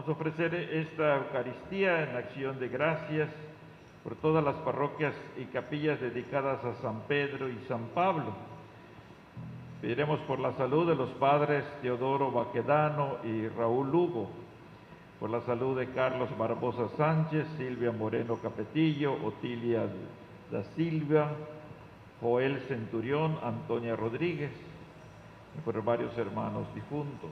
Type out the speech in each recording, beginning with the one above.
Vamos a ofrecer esta Eucaristía en acción de gracias por todas las parroquias y capillas dedicadas a San Pedro y San Pablo. Pediremos por la salud de los padres Teodoro Baquedano y Raúl Lugo, por la salud de Carlos Barbosa Sánchez, Silvia Moreno Capetillo, Otilia da Silva, Joel Centurión, Antonia Rodríguez, y por varios hermanos difuntos.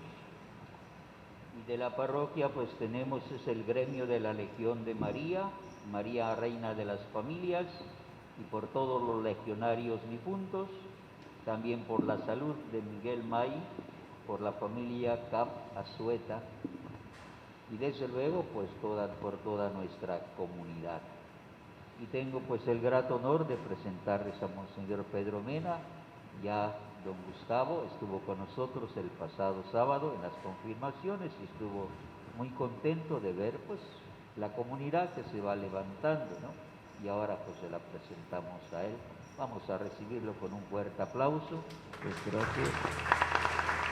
Y de la parroquia pues tenemos el gremio de la Legión de María, María Reina de las Familias, y por todos los legionarios difuntos, también por la salud de Miguel May, por la familia Cap Azueta, y desde luego pues por toda nuestra comunidad. Y tengo pues el grato honor de presentarles a Monseñor Pedro Mena. Ya don Gustavo estuvo con nosotros el pasado sábado en las confirmaciones y estuvo muy contento de ver pues la comunidad que se va levantando, ¿no? Y ahora pues se la presentamos a él. Vamos a recibirlo con un fuerte aplauso. Pues gracias.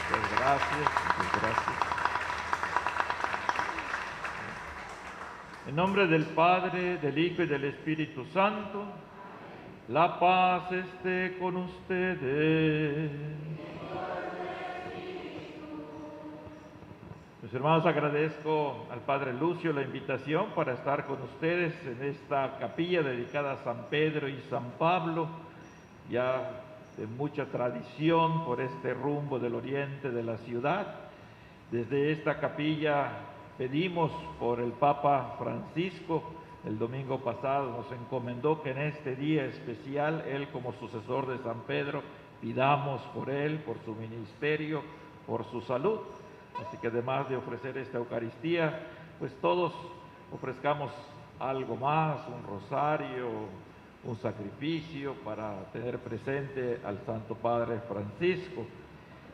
Pues gracias. Pues gracias. En nombre del Padre, del Hijo y del Espíritu Santo, la paz esté con ustedes. Mis hermanos, agradezco al Padre Lucio la invitación para estar con ustedes en esta capilla dedicada a San Pedro y San Pablo, ya de mucha tradición por este rumbo del oriente de la ciudad. Desde esta capilla pedimos por el Papa Francisco. El domingo pasado nos encomendó que en este día especial, él como sucesor de San Pedro, pidamos por él, por su ministerio, por su salud. Así que además de ofrecer esta Eucaristía, pues todos ofrezcamos algo más, un rosario, un sacrificio para tener presente al Santo Padre Francisco.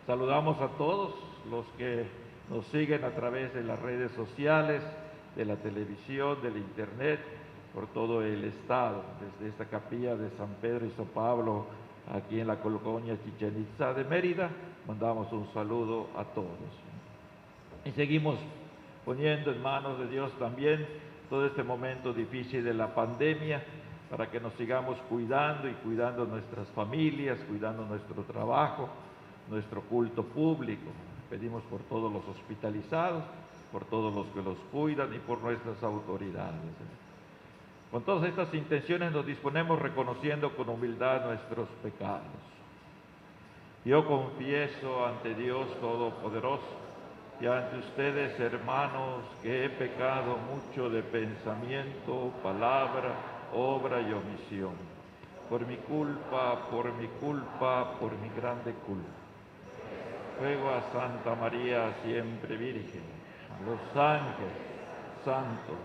Saludamos a todos los que nos siguen a través de las redes sociales, de la televisión, del internet, por todo el estado. Desde esta capilla de San Pedro y San Pablo, aquí en la colonia Chichén Itzá de Mérida, mandamos un saludo a todos. Y seguimos poniendo en manos de Dios también todo este momento difícil de la pandemia, para que nos sigamos cuidando y cuidando nuestras familias, cuidando nuestro trabajo, nuestro culto público. Pedimos por todos los hospitalizados, por todos los que los cuidan y por nuestras autoridades. Con todas estas intenciones nos disponemos reconociendo con humildad nuestros pecados. Yo confieso ante Dios Todopoderoso y ante ustedes, hermanos, que he pecado mucho de pensamiento, palabra, obra y omisión. Por mi culpa, por mi grande culpa. Ruego a Santa María, siempre Virgen, a los ángeles, santos,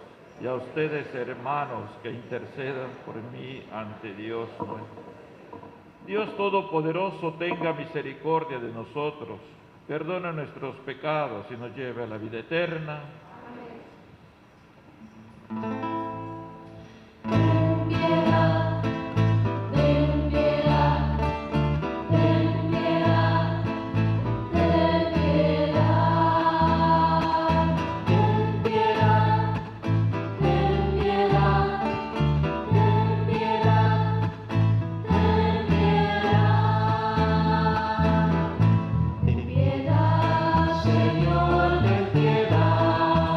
y a ustedes, hermanos, que intercedan por mí ante Dios nuestro. Dios Todopoderoso tenga misericordia de nosotros, perdona nuestros pecados y nos lleve a la vida eterna. Amén. Señor, ten piedad.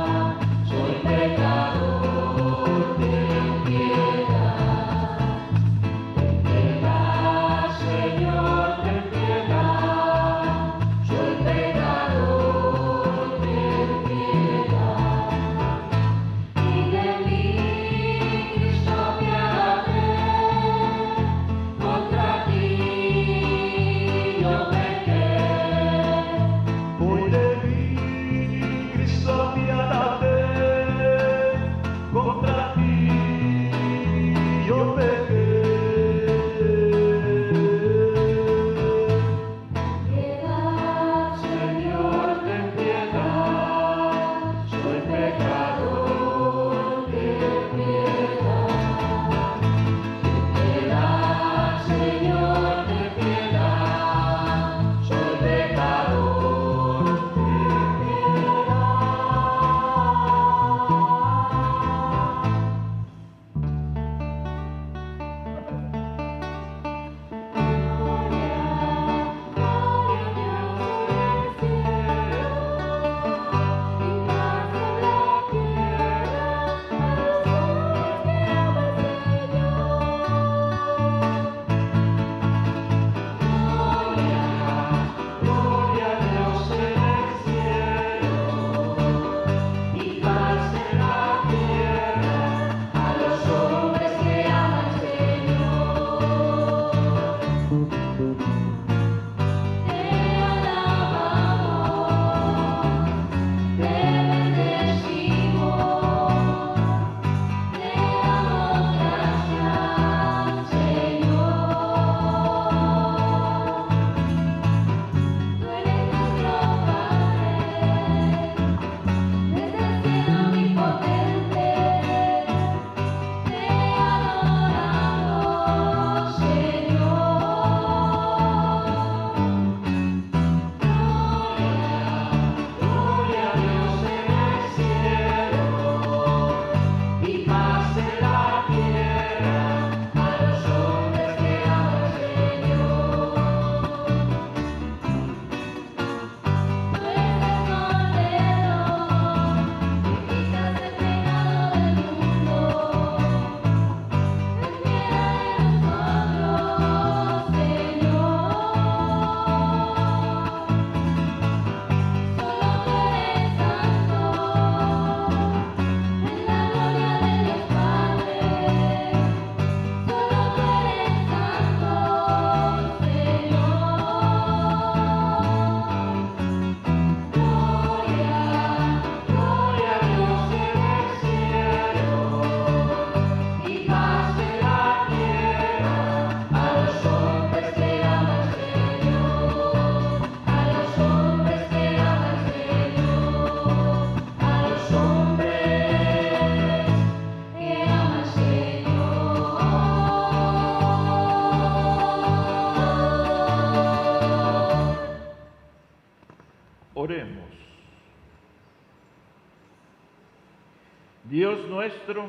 Dios nuestro,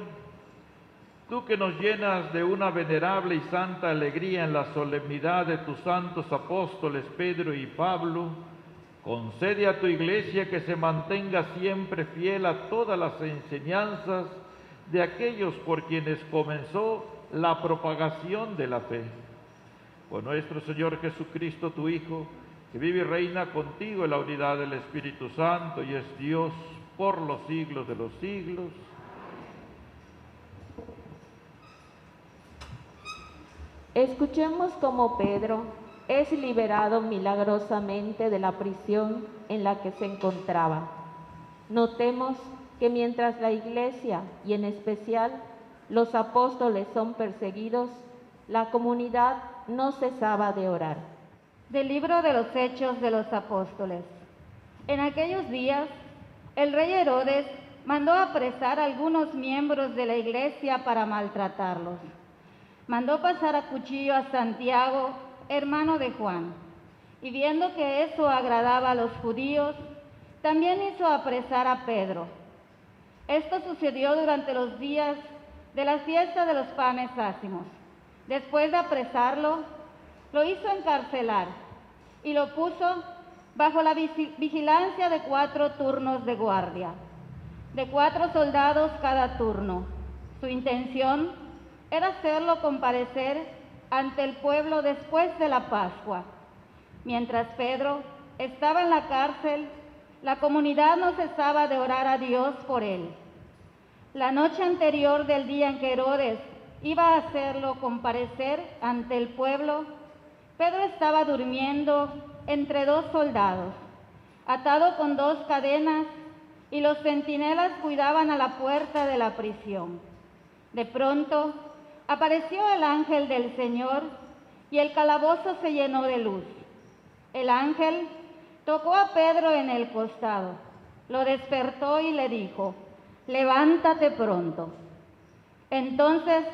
tú que nos llenas de una venerable y santa alegría en la solemnidad de tus santos apóstoles Pedro y Pablo, concede a tu Iglesia que se mantenga siempre fiel a todas las enseñanzas de aquellos por quienes comenzó la propagación de la fe. Por nuestro Señor Jesucristo, tu Hijo, que vive y reina contigo en la unidad del Espíritu Santo y es Dios por los siglos de los siglos. Escuchemos cómo Pedro es liberado milagrosamente de la prisión en la que se encontraba. Notemos que mientras la Iglesia, y en especial los apóstoles, son perseguidos, la comunidad no cesaba de orar. Del libro de los Hechos de los Apóstoles. En aquellos días, el rey Herodes mandó apresar a algunos miembros de la Iglesia para maltratarlos. Mandó pasar a cuchillo a Santiago, hermano de Juan, y viendo que eso agradaba a los judíos, también hizo apresar a Pedro. Esto sucedió durante los días de la fiesta de los panes ácimos. Después de apresarlo, lo hizo encarcelar y lo puso bajo la vigilancia de 4 turnos de guardia, de 4 soldados cada turno. Su intención era hacerlo comparecer ante el pueblo después de la Pascua. Mientras Pedro estaba en la cárcel, la comunidad no cesaba de orar a Dios por él. La noche anterior del día en que Herodes iba a hacerlo comparecer ante el pueblo, Pedro estaba durmiendo entre 2 soldados, atado con 2 cadenas, y los centinelas cuidaban a la puerta de la prisión. De pronto apareció el ángel del Señor y el calabozo se llenó de luz. El ángel tocó a Pedro en el costado, lo despertó y le dijo: «Levántate pronto». Entonces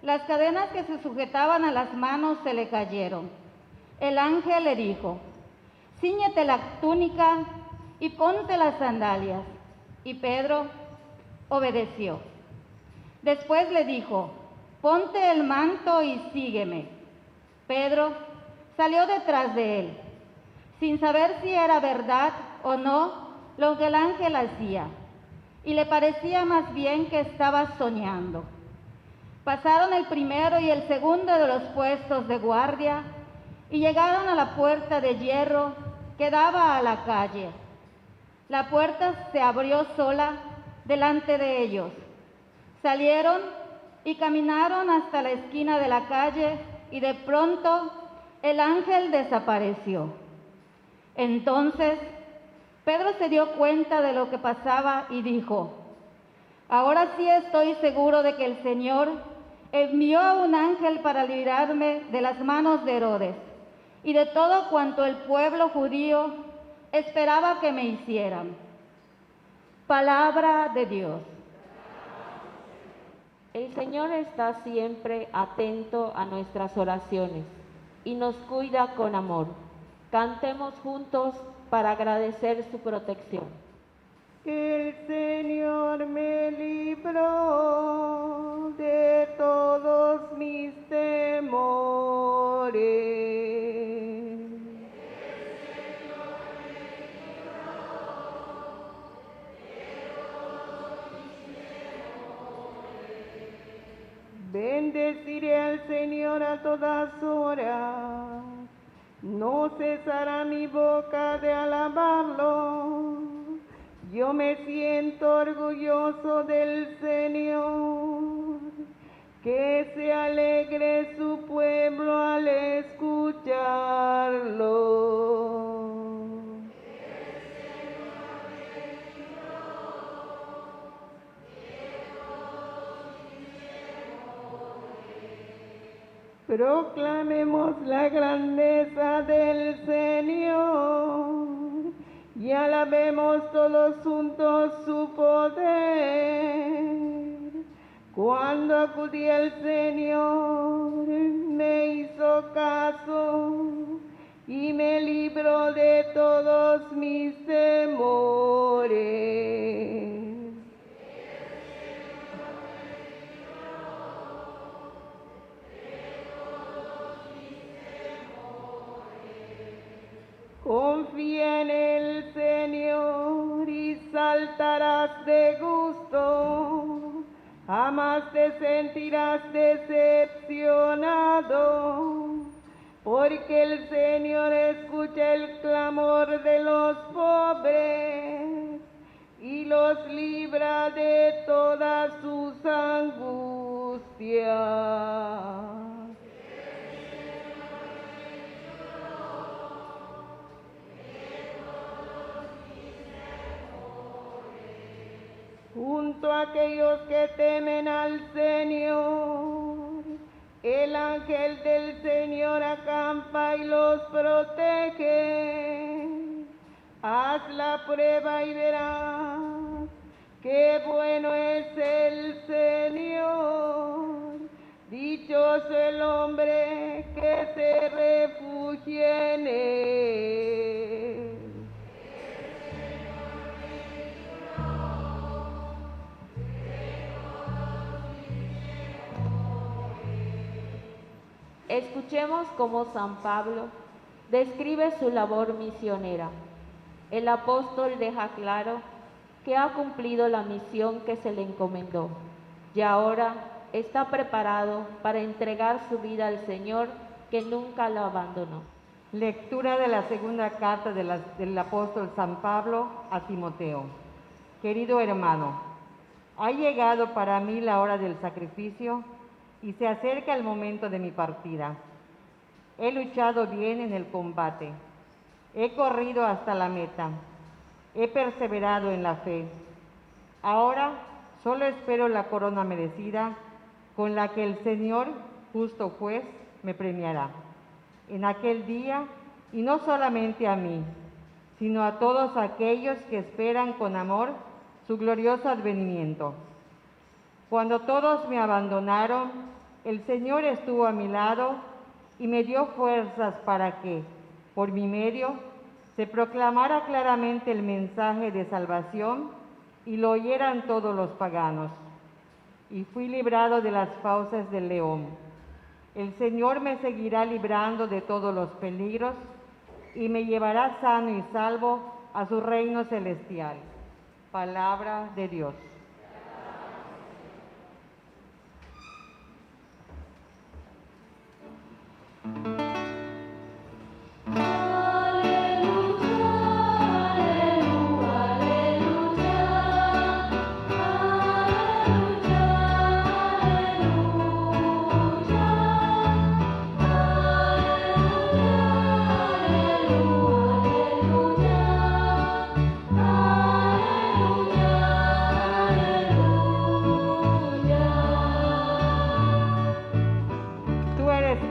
las cadenas que se sujetaban a las manos se le cayeron. El ángel le dijo: «Cíñete la túnica y ponte las sandalias». Y Pedro obedeció. Después le dijo: «Ponte el manto y sígueme». Pedro salió detrás de él, sin saber si era verdad o no lo que el ángel hacía, y le parecía más bien que estaba soñando. Pasaron el primero y el segundo de los puestos de guardia y llegaron a la puerta de hierro que daba a la calle. La puerta se abrió sola delante de ellos. Salieron y caminaron hasta la esquina de la calle y de pronto el ángel desapareció. Entonces Pedro se dio cuenta de lo que pasaba y dijo: «Ahora sí estoy seguro de que el Señor envió a un ángel para librarme de las manos de Herodes y de todo cuanto el pueblo judío esperaba que me hicieran». Palabra de Dios. El Señor está siempre atento a nuestras oraciones y nos cuida con amor. Cantemos juntos para agradecer su protección. El Señor me libró de todos mis temores. Bendeciré al Señor a todas horas, no cesará mi boca de alabarlo. Yo me siento orgulloso del Señor, que se alegre su pueblo al escucharlo. Proclamemos la grandeza del Señor y alabemos todos juntos su poder. Cuando acudí al Señor, me hizo caso y me libró de todos mis temores. saltarás de gusto, jamás te sentirás decepcionado, porque el Señor escucha el clamor de los pobres y los libra de todas sus angustias. Junto a aquellos que temen al Señor, el ángel del Señor acampa y los protege. Haz la prueba y verás qué bueno es el Señor. Dichoso el hombre que se refugia en él. Escuchemos cómo San Pablo describe su labor misionera. El apóstol deja claro que ha cumplido la misión que se le encomendó y ahora está preparado para entregar su vida al Señor, que nunca lo abandonó. Lectura de la segunda carta del apóstol San Pablo a Timoteo. Querido hermano, ha llegado para mí la hora del sacrificio y se acerca el momento de mi partida. He luchado bien en el combate, he corrido hasta la meta, he perseverado en la fe. Ahora solo espero la corona merecida, con la que el Señor, justo juez, me premiará en aquel día, y no solamente a mí, sino a todos aquellos que esperan con amor su glorioso advenimiento. Cuando todos me abandonaron, el Señor estuvo a mi lado y me dio fuerzas para que, por mi medio, se proclamara claramente el mensaje de salvación y lo oyeran todos los paganos. Y fui librado de las fauces del león. El Señor me seguirá librando de todos los peligros y me llevará sano y salvo a su reino celestial. Palabra de Dios.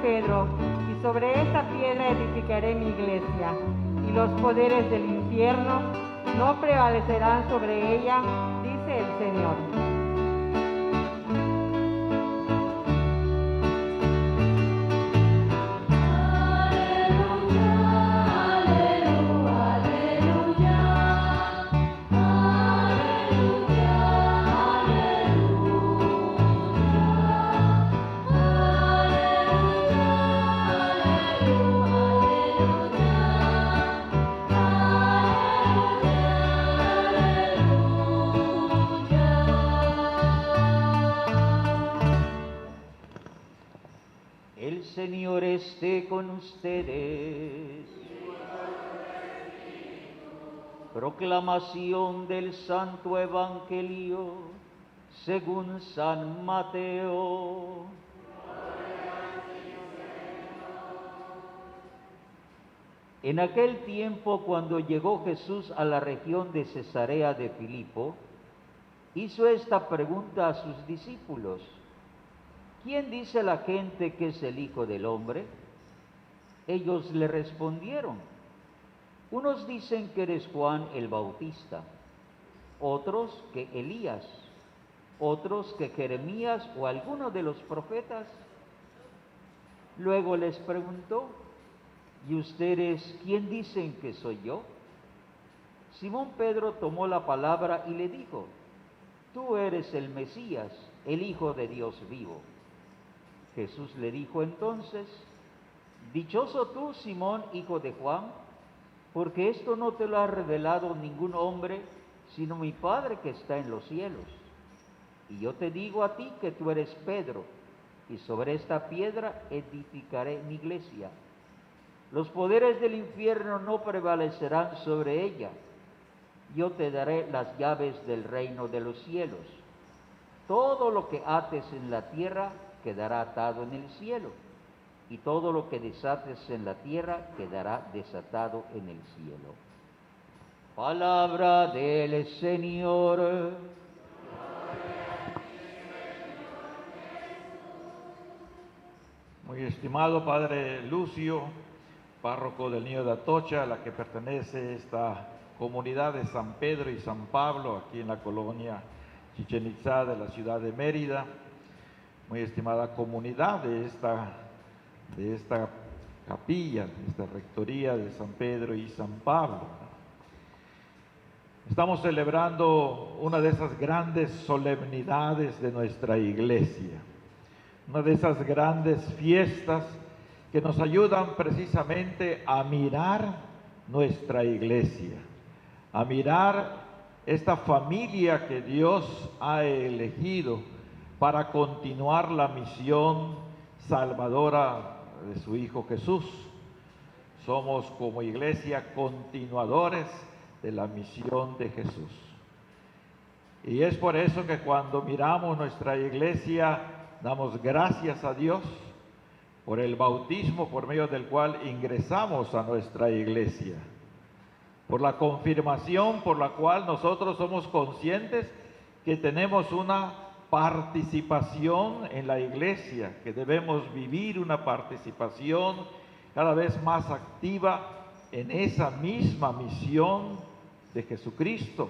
Pedro, y sobre esta piedra edificaré mi iglesia, y los poderes del infierno no prevalecerán sobre ella, dice el Señor. El Señor esté con ustedes. Proclamación del Santo Evangelio según San Mateo. En aquel tiempo, cuando llegó Jesús a la región de Cesarea de Filipo, hizo esta pregunta a sus discípulos: ¿quién dice la gente que es el Hijo del Hombre? Ellos le respondieron: unos dicen que eres Juan el Bautista, otros que Elías, otros que Jeremías o alguno de los profetas. Luego les preguntó: ¿y ustedes quién dicen que soy yo? Simón Pedro tomó la palabra y le dijo: tú eres el Mesías, el Hijo de Dios vivo. Jesús le dijo entonces: dichoso tú, Simón, hijo de Juan, porque esto no te lo ha revelado ningún hombre, sino mi Padre que está en los cielos. Y yo te digo a ti que tú eres Pedro, y sobre esta piedra edificaré mi iglesia. Los poderes del infierno no prevalecerán sobre ella. Yo te daré las llaves del reino de los cielos. Todo lo que ates en la tierra quedará atado en el cielo, y todo lo que desates en la tierra quedará desatado en el cielo. Palabra del Señor. Muy estimado Padre Lucio, párroco del Niño de Atocha, a la que pertenece esta comunidad de San Pedro y San Pablo, aquí en la colonia Chichén Itzá de la ciudad de Mérida, muy estimada comunidad de esta capilla, de esta rectoría de San Pedro y San Pablo. Estamos celebrando una de esas grandes solemnidades de nuestra iglesia, una de esas grandes fiestas que nos ayudan precisamente a mirar nuestra iglesia, a mirar esta familia que Dios ha elegido para continuar la misión salvadora de su Hijo Jesús. Somos como iglesia continuadores de la misión de Jesús. Y es por eso que cuando miramos nuestra iglesia, damos gracias a Dios por el bautismo por medio del cual ingresamos a nuestra iglesia, por la confirmación por la cual nosotros somos conscientes que tenemos una participación en la iglesia, que debemos vivir una participación cada vez más activa en esa misma misión de Jesucristo.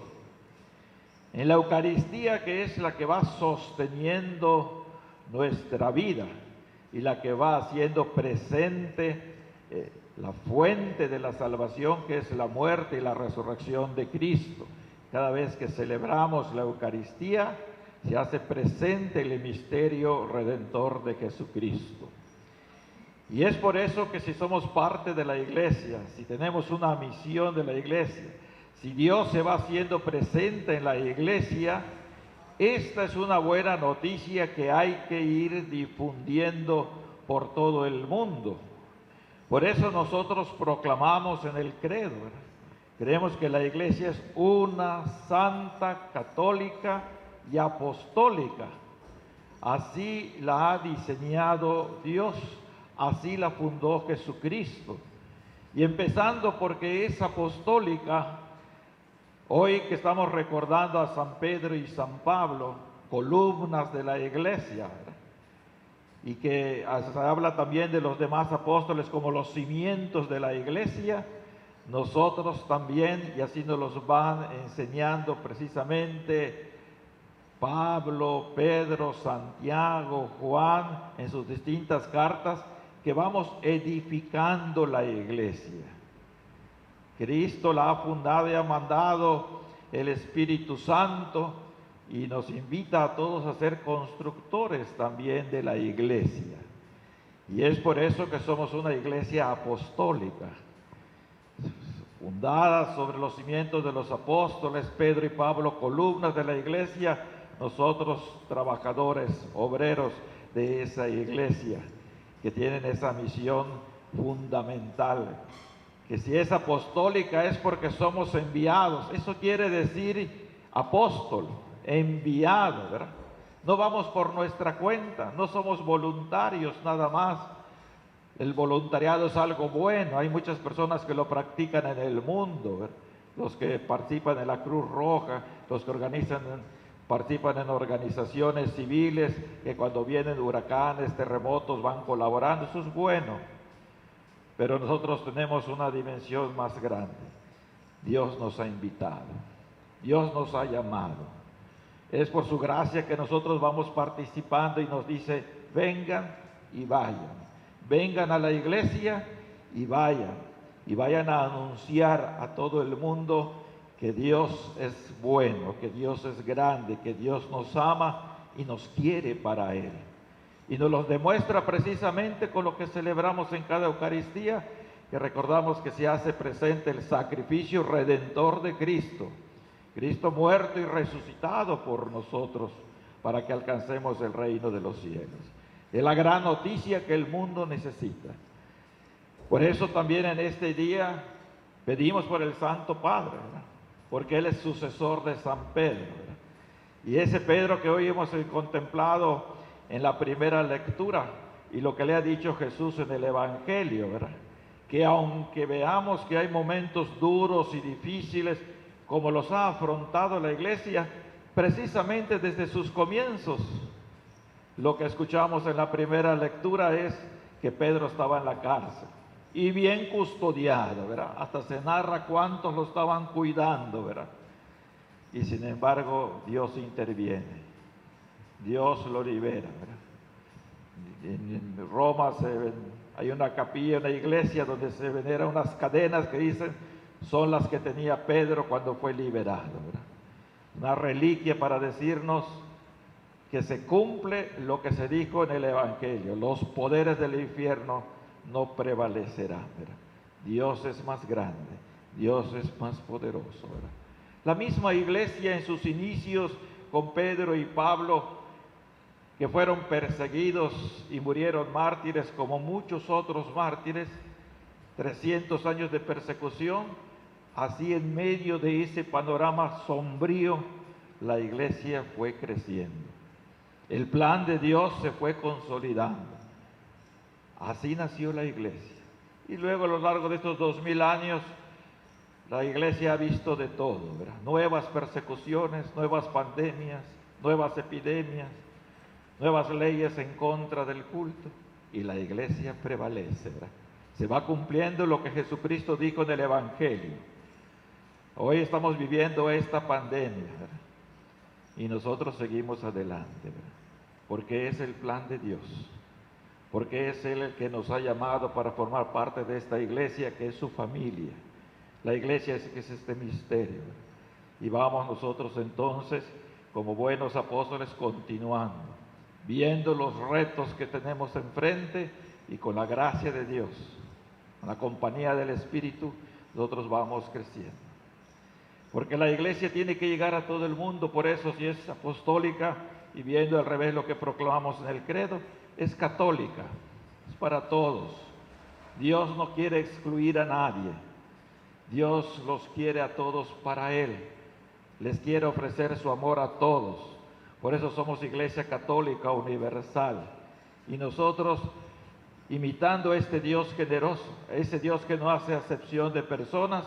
En la Eucaristía, que es la que va sosteniendo nuestra vida y la que va haciendo presente la fuente de la salvación, que es la muerte y la resurrección de Cristo. Cada vez que celebramos la Eucaristía, se hace presente el misterio redentor de Jesucristo. Y es por eso que si somos parte de la iglesia, si tenemos una misión de la iglesia, si Dios se va haciendo presente en la iglesia, esta es una buena noticia que hay que ir difundiendo por todo el mundo. Por eso nosotros proclamamos en el credo, ¿verdad? Creemos que la iglesia es una santa, católica y apostólica. Así la ha diseñado Dios, así la fundó Jesucristo. Y empezando porque es apostólica, hoy que estamos recordando a San Pedro y San Pablo, columnas de la iglesia, ¿verdad? Y que se habla también de los demás apóstoles como los cimientos de la iglesia, nosotros también, y así nos los van enseñando precisamente Pablo, Pedro, Santiago, Juan, en sus distintas cartas, que vamos edificando la iglesia. Cristo la ha fundado y ha mandado el Espíritu Santo y nos invita a todos a ser constructores también de la iglesia. Y es por eso que somos una iglesia apostólica, fundada sobre los cimientos de los apóstoles, Pedro y Pablo, columnas de la iglesia, nosotros trabajadores, obreros de esa iglesia, que tienen esa misión fundamental, que si es apostólica es porque somos enviados. Eso quiere decir apóstol, enviado, ¿verdad? No vamos por nuestra cuenta, no somos voluntarios nada más. El voluntariado es algo bueno, hay muchas personas que lo practican en el mundo, ¿verdad? Los que participan en la Cruz Roja, los que participan en organizaciones civiles, que cuando vienen huracanes, terremotos, van colaborando, eso es bueno. Pero nosotros tenemos una dimensión más grande. Dios nos ha invitado, Dios nos ha llamado. Es por su gracia que nosotros vamos participando y nos dice, vengan y vayan. Vengan a la iglesia y vayan a anunciar a todo el mundo que Dios es bueno, que Dios es grande, que Dios nos ama y nos quiere para Él. Y nos lo demuestra precisamente con lo que celebramos en cada Eucaristía, que recordamos que se hace presente el sacrificio redentor de Cristo, Cristo muerto y resucitado por nosotros para que alcancemos el reino de los cielos. Es la gran noticia que el mundo necesita. Por eso también en este día pedimos por el Santo Padre, ¿verdad? Porque Él es sucesor de San Pedro, ¿verdad? Y ese Pedro que hoy hemos contemplado en la primera lectura y lo que le ha dicho Jesús en el Evangelio, ¿verdad? Que aunque veamos que hay momentos duros y difíciles, como los ha afrontado la Iglesia, precisamente desde sus comienzos, lo que escuchamos en la primera lectura es que Pedro estaba en la cárcel y bien custodiado, ¿verdad? Hasta se narra cuántos lo estaban cuidando, ¿verdad? Y sin embargo, Dios interviene, Dios lo libera, ¿verdad? En Roma hay una capilla, una iglesia donde se veneran unas cadenas que dicen son las que tenía Pedro cuando fue liberado, ¿verdad? Una reliquia para decirnos que se cumple lo que se dijo en el Evangelio: los poderes del infierno no prevalecerán, ¿verdad? Dios es más grande, Dios es más poderoso, ¿verdad? La misma iglesia en sus inicios con Pedro y Pablo, que fueron perseguidos y murieron mártires como muchos otros mártires, 300 años de persecución, así en medio de ese panorama sombrío, la iglesia fue creciendo. El plan de Dios se fue consolidando. Así nació la iglesia. Y luego a lo largo de estos 2000 años, la iglesia ha visto de todo, ¿verdad? Nuevas persecuciones, nuevas pandemias, nuevas epidemias, nuevas leyes en contra del culto, y la iglesia prevalece, ¿verdad? Se va cumpliendo lo que Jesucristo dijo en el Evangelio. Hoy estamos viviendo esta pandemia, ¿verdad? Y nosotros seguimos adelante, ¿verdad? Porque es el plan de Dios, porque es Él el que nos ha llamado para formar parte de esta iglesia que es su familia. La iglesia es este misterio, ¿verdad? Y vamos nosotros entonces, como buenos apóstoles, continuando, viendo los retos que tenemos enfrente, y con la gracia de Dios, con la compañía del Espíritu, nosotros vamos creciendo. Porque la iglesia tiene que llegar a todo el mundo. Por eso, si es apostólica, y viendo al revés lo que proclamamos en el credo, es católica, es para todos. Dios no quiere excluir a nadie, Dios los quiere a todos para Él, les quiere ofrecer su amor a todos. Por eso somos iglesia católica universal, y nosotros, imitando a este Dios generoso, a ese Dios que no hace acepción de personas,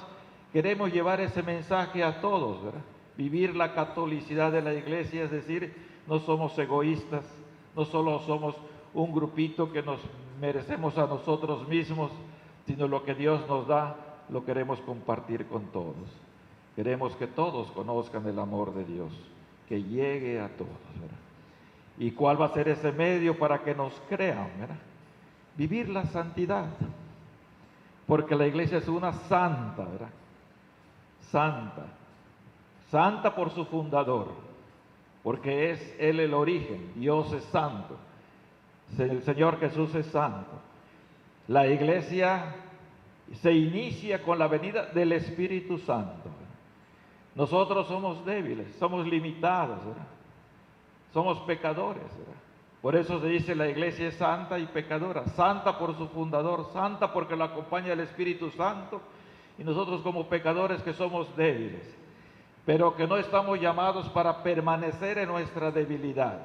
queremos llevar ese mensaje a todos, ¿verdad? Vivir la catolicidad de la iglesia, es decir, no somos egoístas, no solo somos un grupito que nos merecemos a nosotros mismos, sino lo que Dios nos da, lo queremos compartir con todos. Queremos que todos conozcan el amor de Dios, que llegue a todos, ¿verdad? ¿Y cuál va a ser ese medio para que nos crean, ¿verdad? Vivir la santidad, porque la iglesia es una santa, ¿verdad? Santa, santa por su fundador, porque es Él el origen. Dios es santo, el Señor Jesús es santo. La iglesia se inicia con la venida del Espíritu Santo. Nosotros somos débiles, somos limitados, ¿verdad? Somos pecadores, ¿verdad? Por eso se dice la iglesia es santa y pecadora, santa por su fundador, santa porque la acompaña el Espíritu Santo, y nosotros como pecadores que somos débiles, pero que no estamos llamados para permanecer en nuestra debilidad,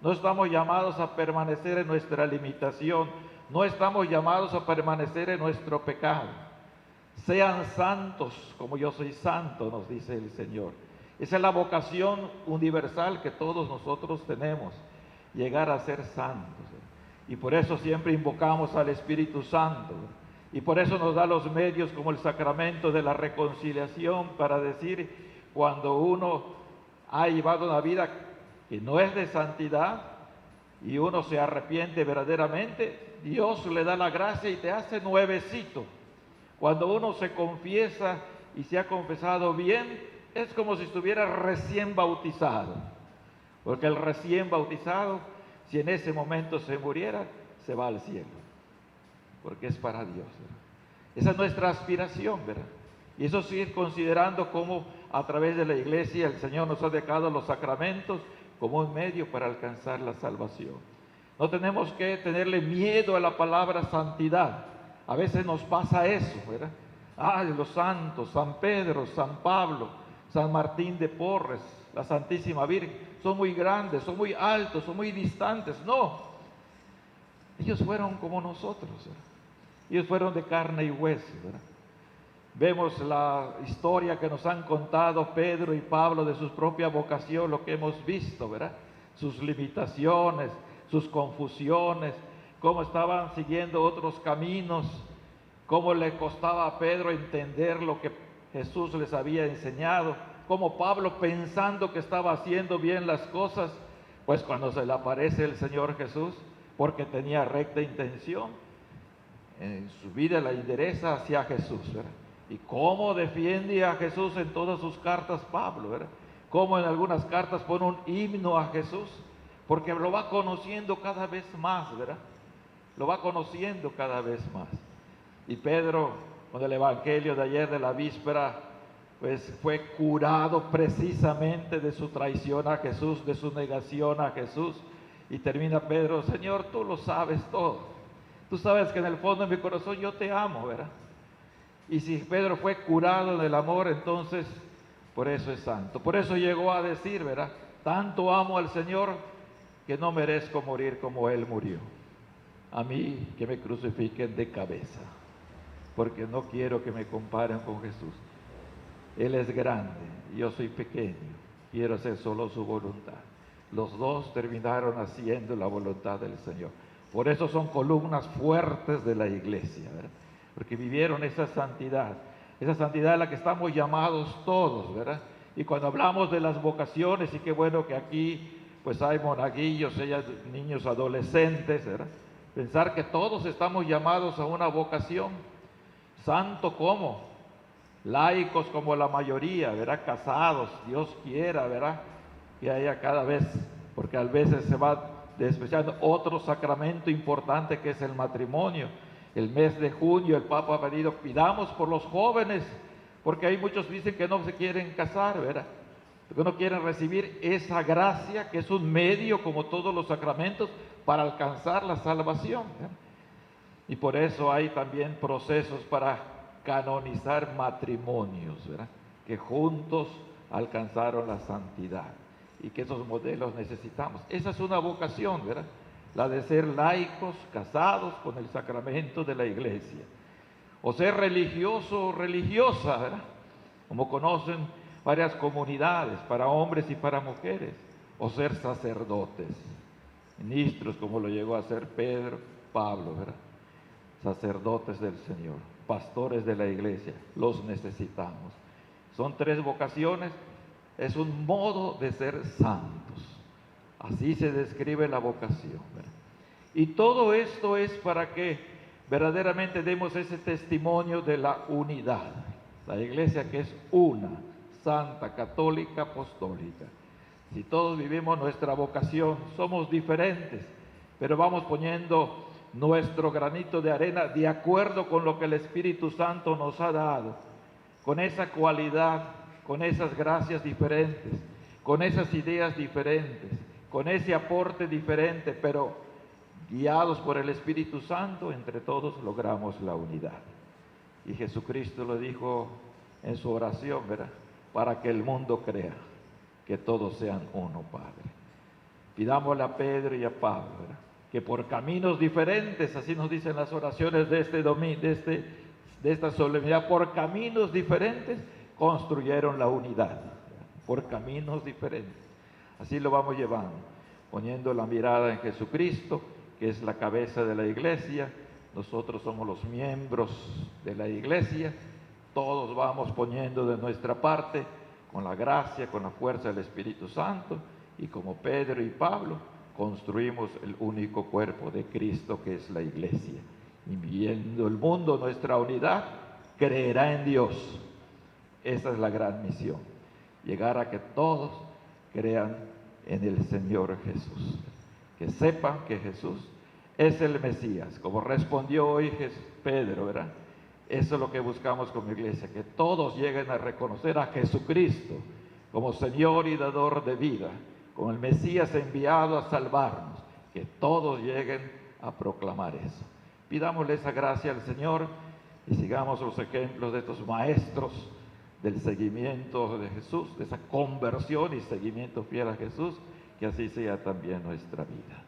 no estamos llamados a permanecer en nuestra limitación, no estamos llamados a permanecer en nuestro pecado. Sean santos como yo soy santo, nos dice el Señor. Esa es la vocación universal que todos nosotros tenemos, llegar a ser santos. Y por eso siempre invocamos al Espíritu Santo. Y por eso nos da los medios como el sacramento de la reconciliación para decir, cuando uno ha llevado una vida que no es de santidad y uno se arrepiente verdaderamente, Dios le da la gracia y te hace nuevecito. Cuando uno se confiesa y se ha confesado bien, es como si estuviera recién bautizado. Porque el recién bautizado, si en ese momento se muriera, se va al cielo. Porque es para Dios, ¿verdad? Esa es nuestra aspiración, ¿verdad? Y eso sigue considerando cómo a través de la iglesia el Señor nos ha dejado los sacramentos como un medio para alcanzar la salvación. No tenemos que tenerle miedo a la palabra santidad. A veces nos pasa eso, ¿verdad? Los santos, San Pedro, San Pablo, San Martín de Porres, la Santísima Virgen, son muy grandes, son muy altos, son muy distantes. No, ellos fueron como nosotros, ¿verdad? Ellos fueron de carne y hueso, ¿verdad? Vemos la historia que nos han contado Pedro y Pablo de su propia vocación, lo que hemos visto, ¿verdad? Sus limitaciones, sus confusiones, cómo estaban siguiendo otros caminos, cómo le costaba a Pedro entender lo que Jesús les había enseñado, cómo Pablo, pensando que estaba haciendo bien las cosas, pues cuando se le aparece el Señor Jesús, porque tenía recta intención, en su vida la endereza hacia Jesús, ¿verdad? Y cómo defiende a Jesús en todas sus cartas Pablo, ¿verdad? Cómo en algunas cartas pone un himno a Jesús, porque lo va conociendo cada vez más, ¿verdad? Lo va conociendo cada vez más. Y Pedro, con el evangelio de ayer de la víspera, pues fue curado precisamente de su traición a Jesús, de su negación a Jesús. Y termina Pedro: Señor, tú lo sabes todo. Tú sabes que en el fondo de mi corazón yo te amo, ¿verdad? Y si Pedro fue curado del amor, entonces por eso es santo. Por eso llegó a decir, ¿verdad? Tanto amo al Señor que no merezco morir como Él murió. A mí que me crucifiquen de cabeza, porque no quiero que me comparen con Jesús. Él es grande, yo soy pequeño, quiero hacer solo su voluntad. Los dos terminaron haciendo la voluntad del Señor. Por eso son columnas fuertes de la iglesia, ¿verdad? Porque vivieron esa santidad a la que estamos llamados todos, ¿verdad? Y cuando hablamos de las vocaciones, y qué bueno que aquí pues hay monaguillos, niños adolescentes, ¿verdad? Pensar que todos estamos llamados a una vocación. Santo como, laicos como la mayoría, ¿verdad? Casados, Dios quiera, ¿verdad? Que haya cada vez, porque a veces se va despreciando otro sacramento importante que es el matrimonio. El mes de junio el Papa ha pedido, pidamos por los jóvenes, porque hay muchos que dicen que no se quieren casar, ¿verdad? Que no quieren recibir esa gracia, que es un medio, como todos los sacramentos, para alcanzar la salvación, ¿verdad? Y por eso hay también procesos para canonizar matrimonios, ¿verdad? Que juntos alcanzaron la santidad, y que esos modelos necesitamos. Esa es una vocación, ¿verdad? La de ser laicos, casados con el sacramento de la iglesia, o ser religioso o religiosa, ¿verdad? Como conocen varias comunidades, para hombres y para mujeres, o ser sacerdotes, ministros, como lo llegó a ser Pedro, Pablo, ¿verdad? Sacerdotes del Señor, pastores de la iglesia, los necesitamos. Son tres vocaciones, es un modo de ser santos. Así se describe la vocación, ¿verdad? Y todo esto es para que verdaderamente demos ese testimonio de la unidad. La iglesia que es una, santa, católica, apostólica. Si todos vivimos nuestra vocación, somos diferentes, pero vamos poniendo nuestro granito de arena de acuerdo con lo que el Espíritu Santo nos ha dado, con esa cualidad, con esas gracias diferentes, con esas ideas diferentes, con ese aporte diferente, pero guiados por el Espíritu Santo, entre todos logramos la unidad. Y Jesucristo lo dijo en su oración, ¿verdad? Para que el mundo crea que todos sean uno, Padre. Pidámosle a Pedro y a Pablo, ¿verdad? Que por caminos diferentes, así nos dicen las oraciones de este domingo, de esta solemnidad, por caminos diferentes construyeron la unidad, ¿verdad? Por caminos diferentes. Así lo vamos llevando, poniendo la mirada en Jesucristo, que es la cabeza de la iglesia. Nosotros somos los miembros de la iglesia. Todos vamos poniendo de nuestra parte, con la gracia, con la fuerza del Espíritu Santo, y como Pedro y Pablo, construimos el único cuerpo de Cristo, que es la iglesia. Y viendo el mundo nuestra unidad, creerá en Dios. Esa es la gran misión, llegar a que todos crean en el Señor Jesús, que sepan que Jesús es el Mesías, como respondió hoy Pedro, ¿verdad? Eso es lo que buscamos como iglesia, que todos lleguen a reconocer a Jesucristo como Señor y dador de vida, como el Mesías enviado a salvarnos, que todos lleguen a proclamar eso. Pidámosle esa gracia al Señor y sigamos los ejemplos de estos maestros del seguimiento de Jesús, de esa conversión y seguimiento fiel a Jesús, que así sea también nuestra vida,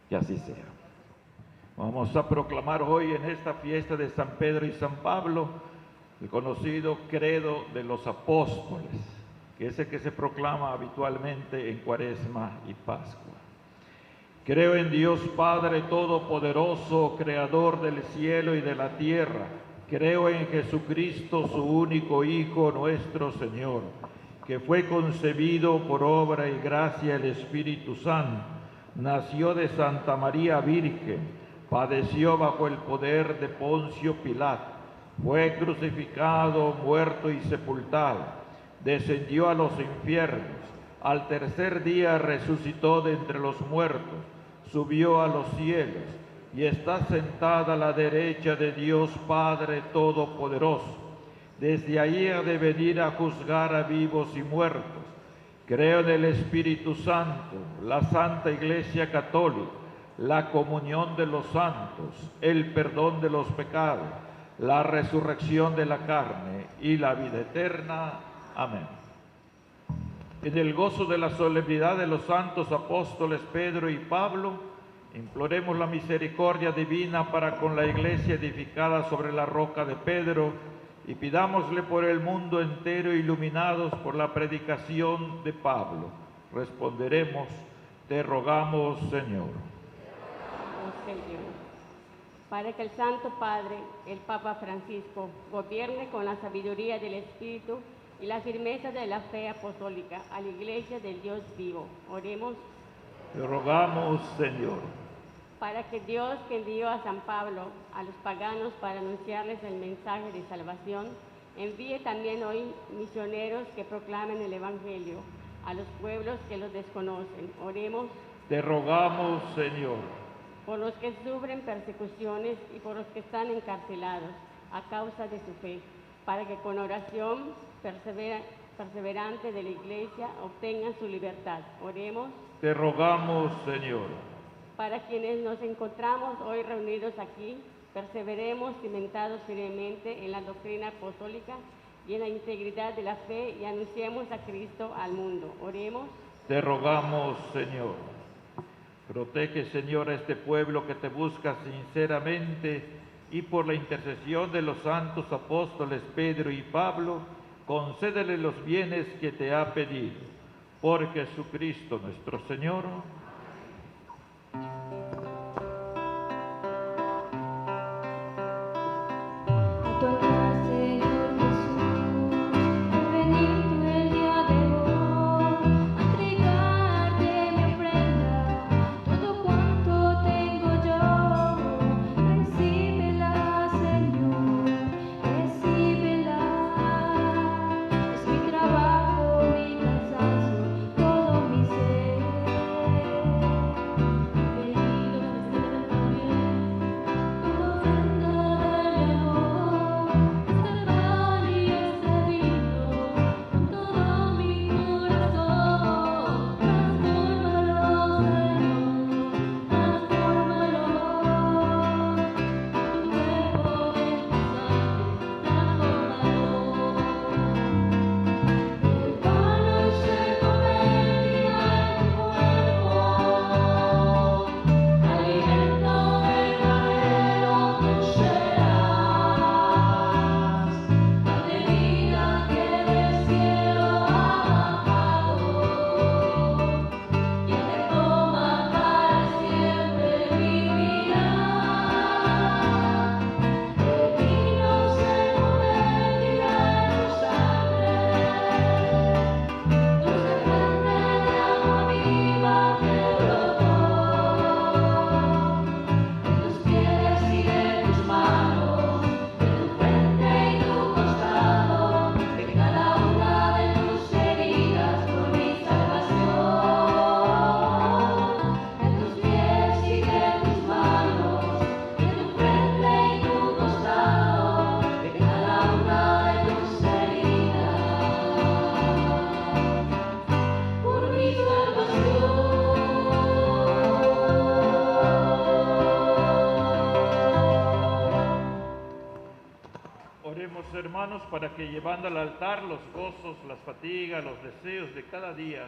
que así sea. Vamos a proclamar hoy en esta fiesta de San Pedro y San Pablo el conocido credo de los apóstoles, que es el que se proclama habitualmente en Cuaresma y Pascua. Creo en Dios Padre Todopoderoso, Creador del cielo y de la tierra. Creo en Jesucristo, su único Hijo, nuestro Señor, que fue concebido por obra y gracia del Espíritu Santo, nació de Santa María Virgen, padeció bajo el poder de Poncio Pilato, fue crucificado, muerto y sepultado, descendió a los infiernos, al tercer día resucitó de entre los muertos, subió a los cielos y está sentada a la derecha de Dios Padre Todopoderoso. Desde ahí ha de venir a juzgar a vivos y muertos. Creo en el Espíritu Santo, la Santa Iglesia Católica, la comunión de los santos, el perdón de los pecados, la resurrección de la carne y la vida eterna. Amén. En el gozo de la solemnidad de los santos apóstoles Pedro y Pablo, imploremos la misericordia divina para con la iglesia edificada sobre la roca de Pedro y pidámosle por el mundo entero, iluminados por la predicación de Pablo. Responderemos: te rogamos, Señor. Señor, para que el Santo Padre, el Papa Francisco, gobierne con la sabiduría del Espíritu y la firmeza de la fe apostólica a la Iglesia del Dios vivo. Oremos. Te rogamos, Señor. Para que Dios, que envió a San Pablo a los paganos para anunciarles el mensaje de salvación, envíe también hoy misioneros que proclamen el Evangelio a los pueblos que los desconocen. Oremos. Te rogamos, Señor. Por los que sufren persecuciones y por los que están encarcelados a causa de su fe, para que con oración perseverante de la Iglesia obtengan su libertad. Oremos. Te rogamos, Señor. Para quienes nos encontramos hoy reunidos aquí, perseveremos cimentados firmemente en la doctrina apostólica y en la integridad de la fe y anunciemos a Cristo al mundo. Oremos. Te rogamos, Señor. Protege, Señor, a este pueblo que te busca sinceramente y por la intercesión de los santos apóstoles Pedro y Pablo, concédele los bienes que te ha pedido. Por Jesucristo nuestro Señor. Es mi trabajo y cansancio, todo mi ser. rogamos para que llevando al altar los gozos, las fatigas, los deseos de cada día,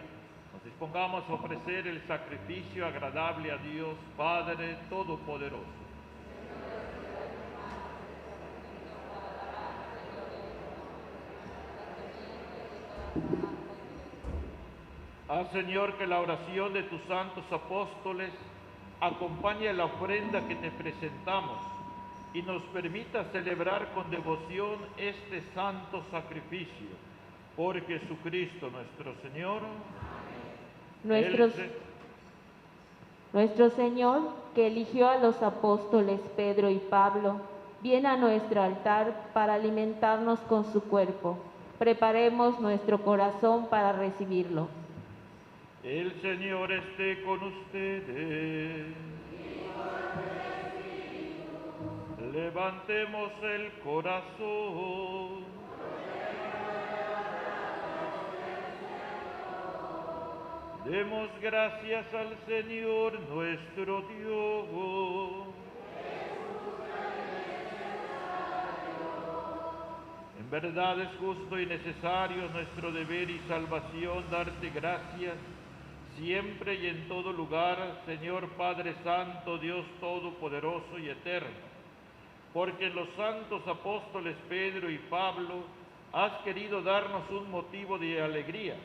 nos dispongamos a ofrecer el sacrificio agradable a Dios Padre Todopoderoso. Haz, Señor, que la oración de tus santos apóstoles acompañe la ofrenda que te presentamos y nos permita celebrar con devoción este santo sacrificio. Por Jesucristo nuestro Señor. Nuestro Señor, que eligió a los apóstoles Pedro y Pablo, viene a nuestro altar para alimentarnos con su cuerpo. Preparemos nuestro corazón para recibirlo. El Señor esté con ustedes. Levantemos el corazón. Demos gracias al Señor nuestro Dios. En verdad es justo y necesario nuestro deber y salvación darte gracias siempre y en todo lugar, Señor Padre Santo, Dios Todopoderoso y Eterno, porque en los santos apóstoles Pedro y Pablo has querido darnos un motivo de alegría.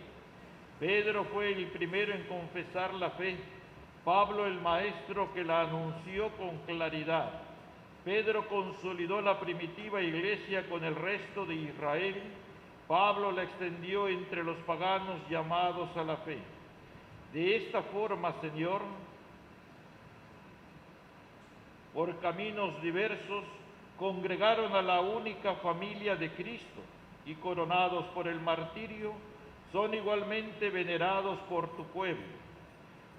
Pedro fue el primero en confesar la fe, Pablo el maestro que la anunció con claridad. Pedro consolidó la primitiva iglesia con el resto de Israel, Pablo la extendió entre los paganos llamados a la fe. De esta forma, Señor, por caminos diversos, congregaron a la única familia de Cristo y coronados por el martirio, son igualmente venerados por tu pueblo.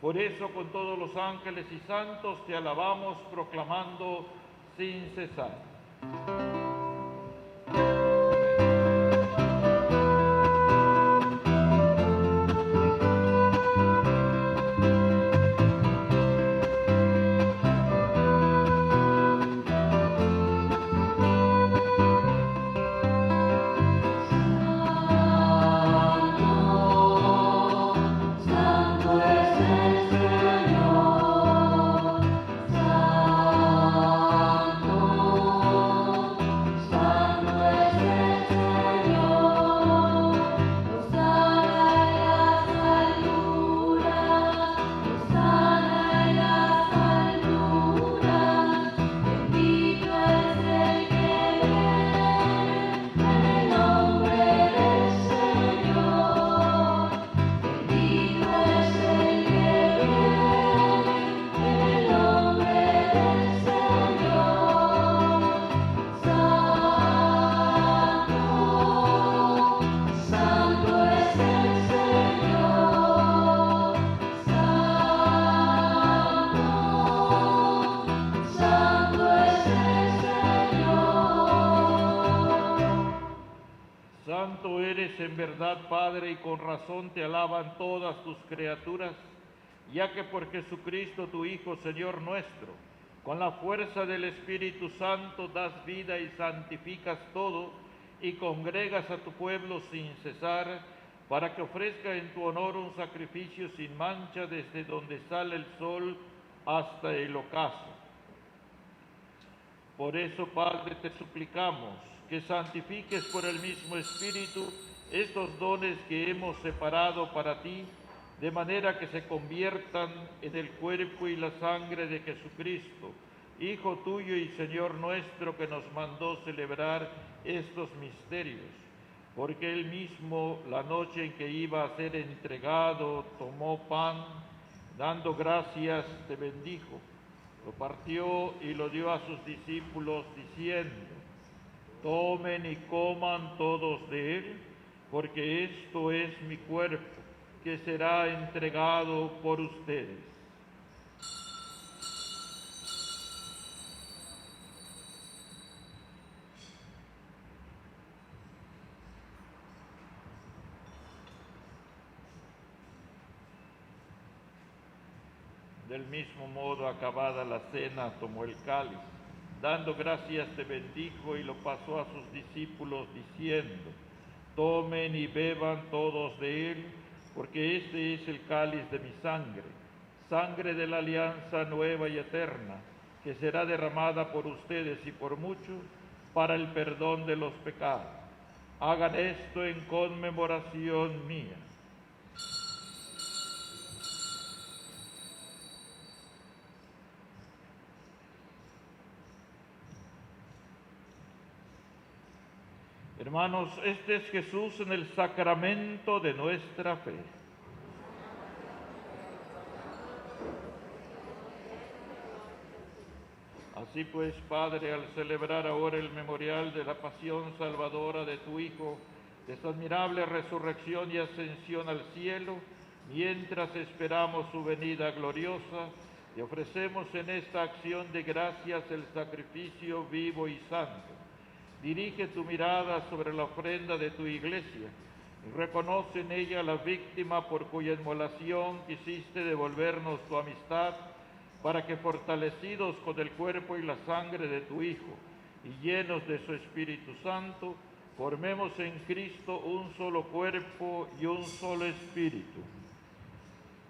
Por eso, con todos los ángeles y santos, te alabamos proclamando sin cesar. Santo eres en verdad, Padre, y con razón te alaban todas tus criaturas, ya que por Jesucristo, tu Hijo, Señor nuestro, con la fuerza del Espíritu Santo das vida y santificas todo, y congregas a tu pueblo sin cesar, para que ofrezca en tu honor un sacrificio sin mancha desde donde sale el sol hasta el ocaso. Por eso, Padre, te suplicamos que santifiques por el mismo Espíritu estos dones que hemos separado para ti, de manera que se conviertan en el cuerpo y la sangre de Jesucristo, Hijo tuyo y Señor nuestro, que nos mandó celebrar estos misterios. Porque él mismo, la noche en que iba a ser entregado, tomó pan, dando gracias, te bendijo, lo partió y lo dio a sus discípulos, diciendo: tomen y coman todos de él, porque esto es mi cuerpo, que será entregado por ustedes. Del mismo modo, acabada la cena, tomó el cáliz, Dando gracias te bendijo y lo pasó a sus discípulos diciendo: tomen y beban todos de él, porque este es el cáliz de mi sangre, sangre de la alianza nueva y eterna, que será derramada por ustedes y por muchos para el perdón de los pecados. Hagan esto en conmemoración mía. Hermanos, este es Jesús en el sacramento de nuestra fe. Así pues, Padre, al celebrar ahora el memorial de la pasión salvadora de tu Hijo, de su admirable resurrección y ascensión al cielo, mientras esperamos su venida gloriosa, te ofrecemos en esta acción de gracias el sacrificio vivo y santo. Dirige tu mirada sobre la ofrenda de tu Iglesia y reconoce en ella la víctima por cuya inmolación quisiste devolvernos tu amistad, para que fortalecidos con el cuerpo y la sangre de tu Hijo y llenos de su Espíritu Santo, formemos en Cristo un solo cuerpo y un solo espíritu.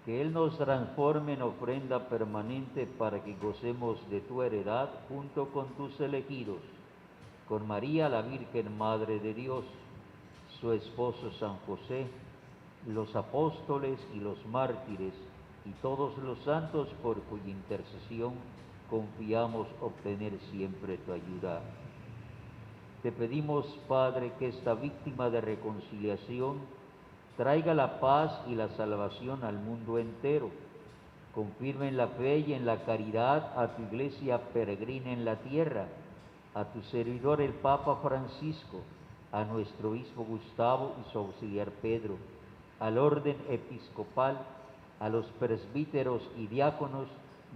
Que Él nos transforme en ofrenda permanente para que gocemos de tu heredad junto con tus elegidos, con María la Virgen Madre de Dios, su esposo San José, los apóstoles y los mártires, y todos los santos por cuya intercesión confiamos obtener siempre tu ayuda. Te pedimos, Padre, que esta víctima de reconciliación traiga la paz y la salvación al mundo entero. Confirma en la fe y en la caridad a tu Iglesia peregrina en la tierra, a tu servidor el Papa Francisco, a nuestro obispo Gustavo y su auxiliar Pedro, al orden episcopal, a los presbíteros y diáconos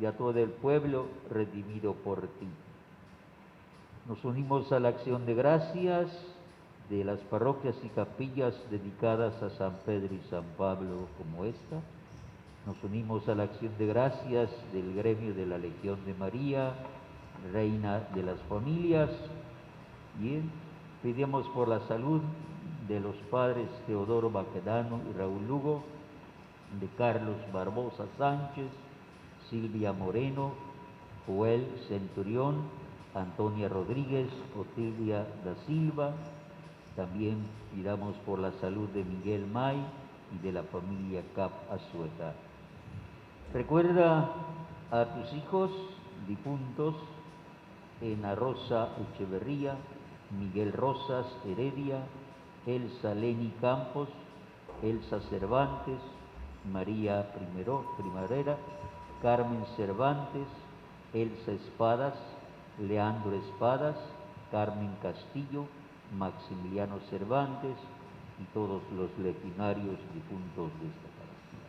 y a todo el pueblo redimido por ti. Nos unimos a la acción de gracias de las parroquias y capillas dedicadas a San Pedro y San Pablo como esta. Nos unimos a la acción de gracias del gremio de la Legión de María, Reina de las Familias, y pedimos por la salud de los padres Teodoro Baquedano y Raúl Lugo, de Carlos Barbosa Sánchez, Silvia Moreno, Joel Centurión, Antonia Rodríguez, Otilia da Silva. También pidamos por la salud de Miguel May y de la familia Cap Azueta. Recuerda a tus hijos difuntos: Ena Rosa Echeverría, Miguel Rosas Heredia, Elsa Leni Campos, Elsa Cervantes, María Primarera, Carmen Cervantes, Elsa Espadas, Leandro Espadas, Carmen Castillo, Maximiliano Cervantes y todos los legionarios difuntos de esta parroquia.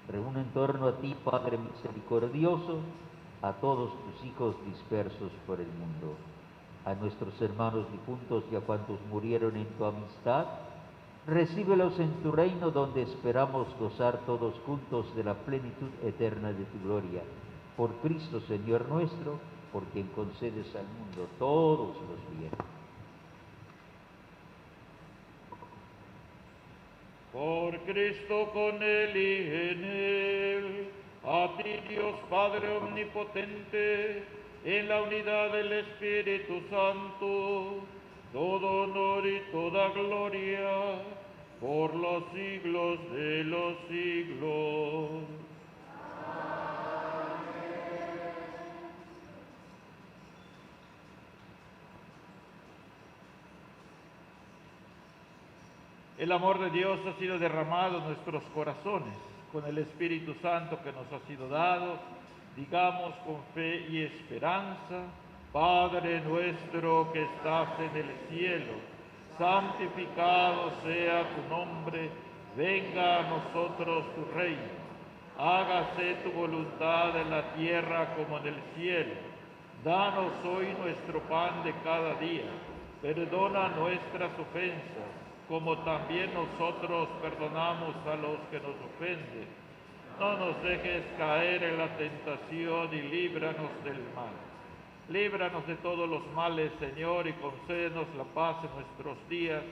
Reúne en torno a ti, Padre misericordioso, a todos tus hijos dispersos por el mundo, a nuestros hermanos difuntos y a cuantos murieron en tu amistad. Recíbelos en tu reino, donde esperamos gozar todos juntos de la plenitud eterna de tu gloria. Por Cristo Señor nuestro, por quien concedes al mundo todos los bienes. Por Cristo, con Él y en Él, a ti Dios Padre omnipotente, en la unidad del Espíritu Santo, todo honor y toda gloria, por los siglos de los siglos. El amor de Dios ha sido derramado en nuestros corazones con el Espíritu Santo que nos ha sido dado. Digamos con fe y esperanza: Padre nuestro que estás en el cielo, santificado sea tu nombre, venga a nosotros tu reino, hágase tu voluntad en la tierra como en el cielo. Danos hoy nuestro pan de cada día, perdona nuestras ofensas, como también nosotros perdonamos a los que nos ofenden. No nos dejes caer en la tentación y líbranos del mal. Líbranos de todos los males, Señor, y concédenos la paz en nuestros días,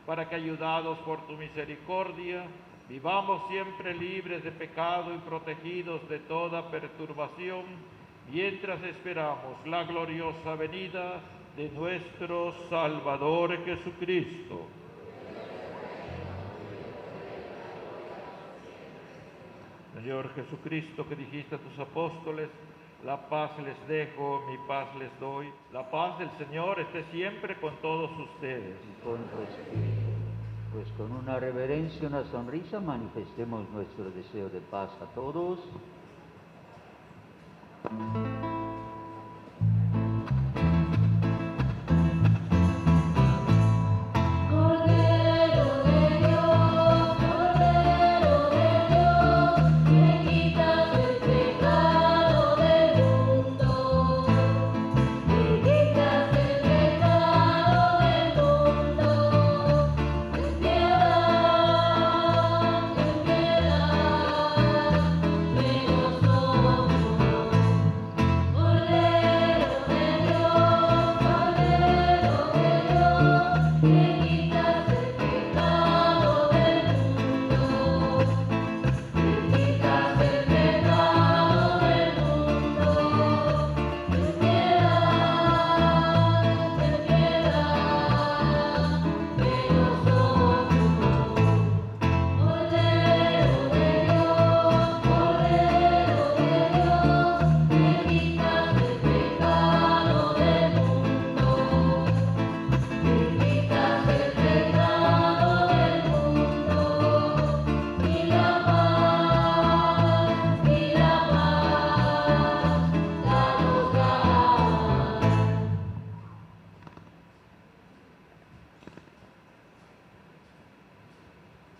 para que, ayudados por tu misericordia, vivamos siempre libres de pecado y protegidos de toda perturbación, mientras esperamos la gloriosa venida de nuestro Salvador Jesucristo. Señor Jesucristo, que dijiste a tus apóstoles: la paz les dejo, mi paz les doy. La paz del Señor esté siempre con todos ustedes. Y con tu espíritu. Pues con una reverencia, una sonrisa, manifestemos nuestro deseo de paz a todos.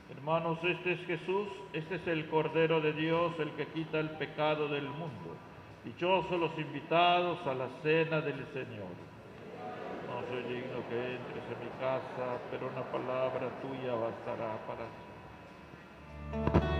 Hermanos, este es Jesús, este es el Cordero de Dios, el que quita el pecado del mundo. Dichosos los invitados a la cena del Señor. No soy digno que entres en mi casa, pero una palabra tuya bastará para siempre.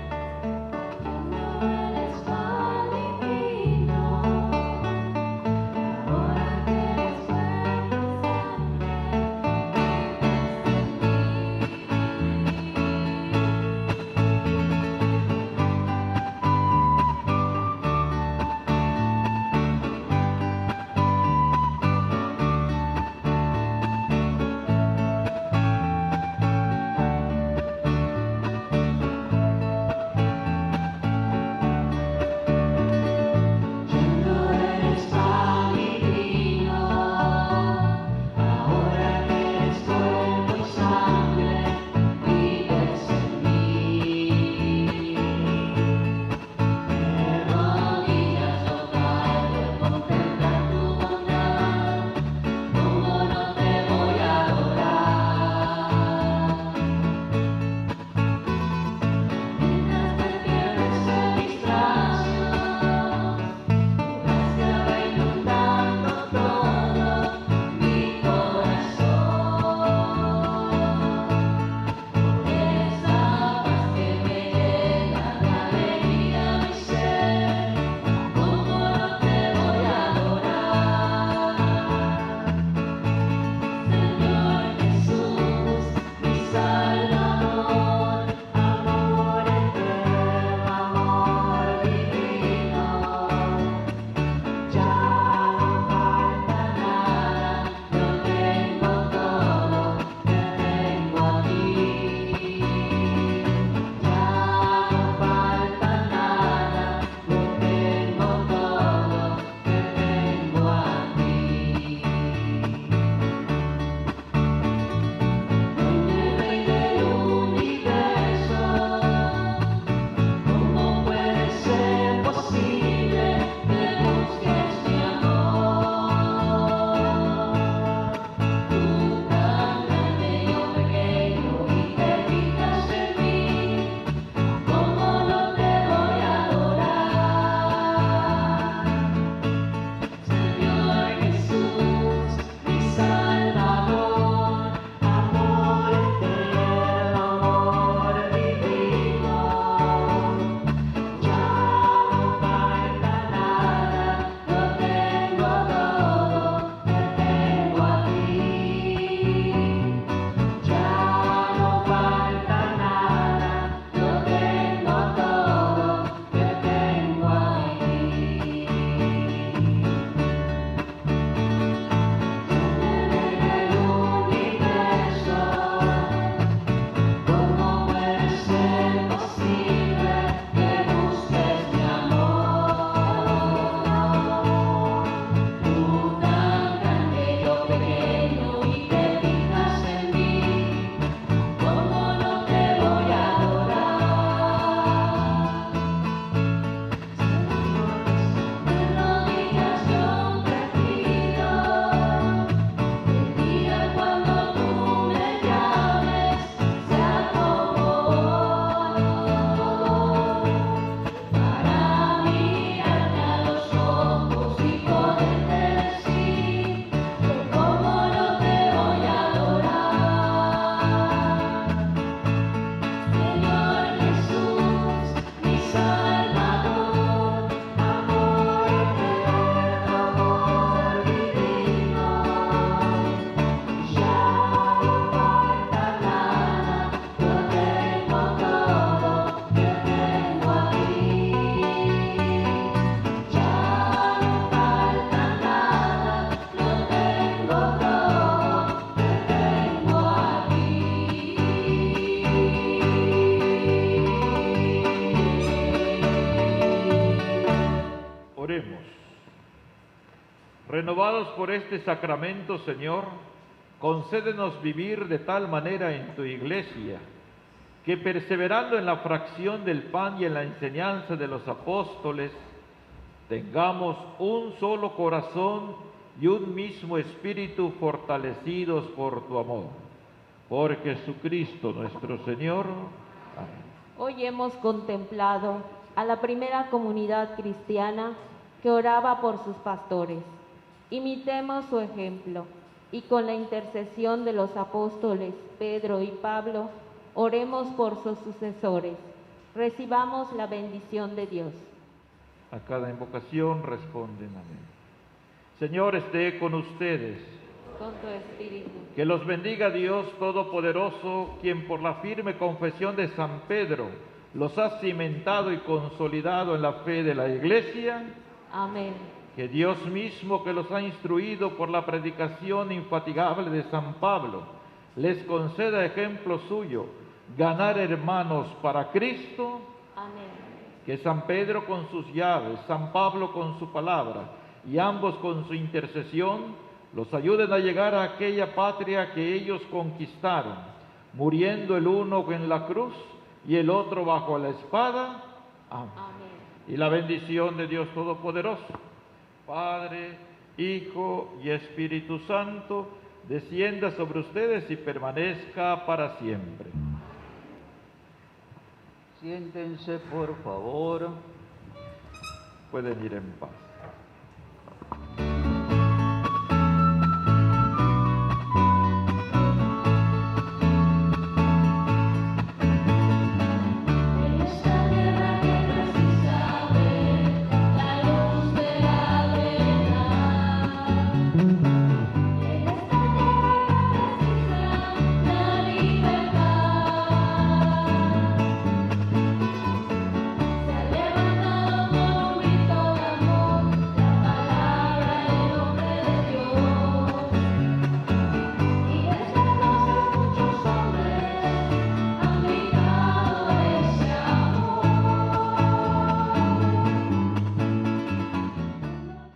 Renovados por este sacramento, Señor, concédenos vivir de tal manera en tu iglesia, que perseverando en la fracción del pan y en la enseñanza de los apóstoles, tengamos un solo corazón y un mismo espíritu fortalecidos por tu amor. Por Jesucristo nuestro Señor. Amén. Hoy hemos contemplado a la primera comunidad cristiana que oraba por sus pastores. Imitemos su ejemplo y con la intercesión de los apóstoles Pedro y Pablo, oremos por sus sucesores. Recibamos la bendición de Dios. A cada invocación responden amén. Señor, esté con ustedes. Con tu espíritu. Que los bendiga Dios Todopoderoso, quien por la firme confesión de San Pedro los ha cimentado y consolidado en la fe de la Iglesia. Amén. Que Dios mismo, que los ha instruido por la predicación infatigable de San Pablo, les conceda ejemplo suyo, ganar hermanos para Cristo. Amén. Que San Pedro con sus llaves, San Pablo con su palabra y ambos con su intercesión los ayuden a llegar a aquella patria que ellos conquistaron, muriendo el uno en la cruz y el otro bajo la espada. Amén. Amén. Y la bendición de Dios Todopoderoso, Padre, Hijo y Espíritu Santo, descienda sobre ustedes y permanezca para siempre. Siéntense, por favor. Pueden ir en paz.